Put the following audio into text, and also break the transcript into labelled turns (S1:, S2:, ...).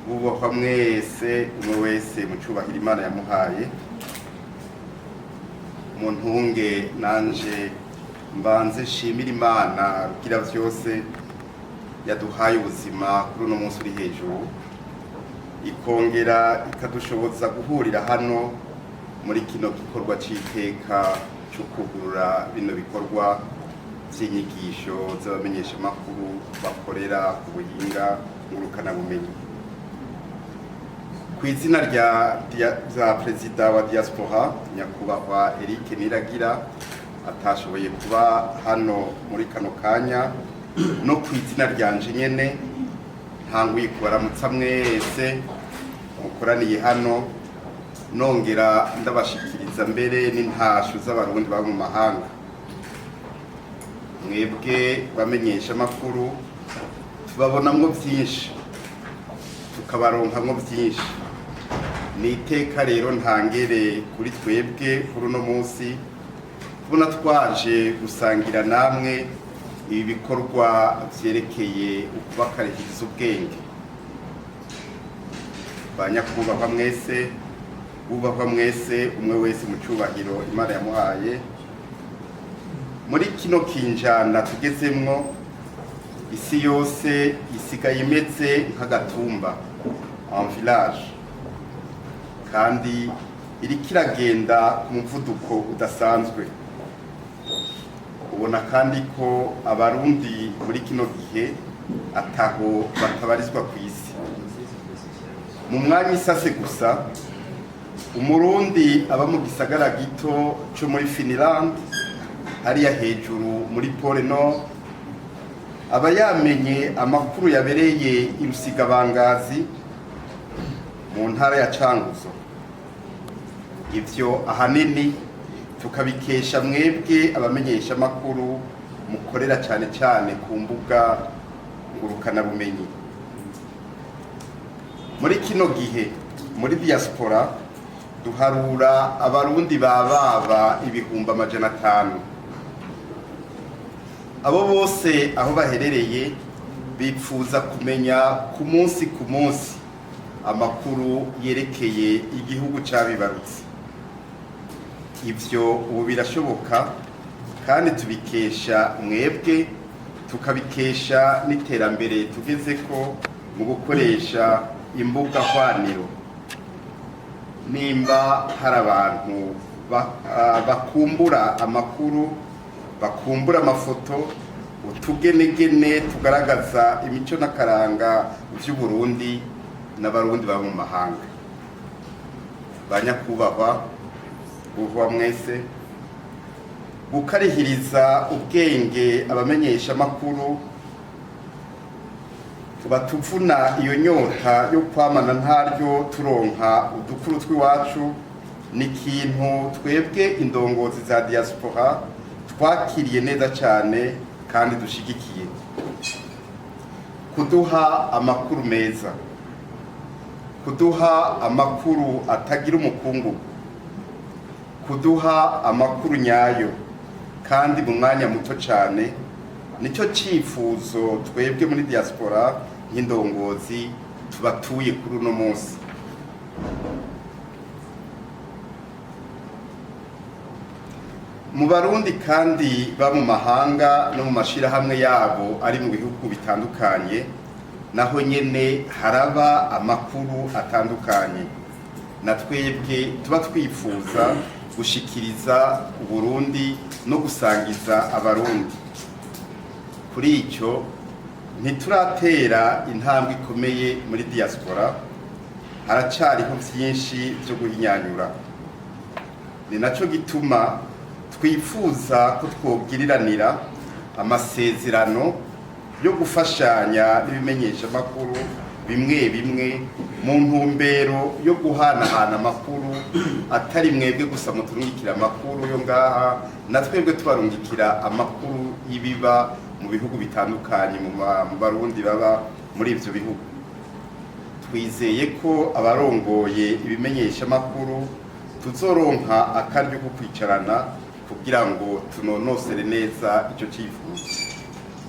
S1: bubahwa mwese umwe wese mu cyubahiro Imana yamuhaye mu ntunge nanje mbanze shimira Imana rugira vyose yaduhaye ubuzima kuri uno munsi uri hejuru ikongera ikadushoboza guhurira hano muri kino gikorwa c'iteka cyo kugurura bino bikorwa by'inyigisho z'abamenyesha makuru bakorera ku buhinga ngurukana bumenyi ku izina rya Perezida wa Diaspora nyakubahwa Eric Niragira atashoboye kuba hano muri kano kanya no ku izina ryanje nyene ntanguye kubaramutsa mwese mukoraniye hano nongera ndabashikiriza mbere n'intasho z'abarundi baba mu mahanga mwebwe bamenyesha makuru tubabonamwo byinshi tukabaronkamwo byinshi ni iteka rero ntangere kuri twebwe kuri uno munsi tubona twaje gusangira namwe ibi bikorwa vyerekeye ukubakarihiriza ubwenge banyakubahwa mwese bubahwa mwese umwe wese mu cyubahiro Imana yamuhaye muri kino kinjana tugezemwo isi yose isigaye imeze nk'agatumba en village kandi iriko iragenda ku muvuduko udasanzwe ubona kandi ko abarundi muri kino gihe ataho batabarizwa ku isi mu mwanya isase gusa umurundi aba mu gisagara gito cyo muri Finland hariya hejuru muri Pole Nord aba yamenye amakuru yabereye i Rusigabangazi mu ntara ya Cankuzo ivyo ahanini tukabikesha mwebwe abamenyesha makuru mukorera cyane cyane ku mbuga ngurukana bumenyi muri kino gihe muri diaspora duharura abarundi bababa ibihumbi 500 abo bose aho baherereye bipfuza kumenya ku munsi amakuru yerekeye igihugu cabibarutse ivyo ubu birashoboka kandi tubikesha mwebwe tukabikesha n'iterambere tugezeko mu gukoresha imbuga hwaniro nimba hari abantu bakumbura amakuru bakumbura amafoto utugenegene tugaragaza imico n'akaranga vy'Uburundi n'abarundi baba mu mahanga banyakubahwa buvwa mwese gukarihiriza ubwenge abamenyesha makuru tubatuvuna iyo nyota yo kwamana ntaryo turonka udukuru tw'iwacu ni ikintu twebwe indongozi za diaspora twakiriye neza cyane kandi dushigikiye kuduha amakuru meza kuduha amakuru atagira umukungugu kuduha amakuru nyayo kandi mu mwanya muto cyane nicyo cyifuzo twebwe muri diaspora y'indongozi tubatuye kuri uno munsi mu barundi kandi ba mu mahanga no mu mashirahamwe yabo ari mu bihugu bitandukanye naho nyene haraba amakuru atandukanye na twebwe tuba twifuza gushikiriza Uburundi no gusangiza abarundi kuri icyo ntituratera intambwe ikomeye muri diaspora haracariho byinshi byo guhinyanyura ni naco gituma twifuza ko twobwiriranira amasezerano yo gufashanya n'ibimenyesha makuru bimwe mu ntumbero yo guhanahana amakuru atari mwebwe gusa muturungikira amakuru yo ngaha na twebwe tubarungikira amakuru y'ibiba mu bihugu bitandukanye mu barundi baba muri ivyo bihugu twizeye ko abarongoye ibimenyesha makuru tuzoronka akaryo ko kwicarana kugira ngo tunonosere neza ico cyifuzo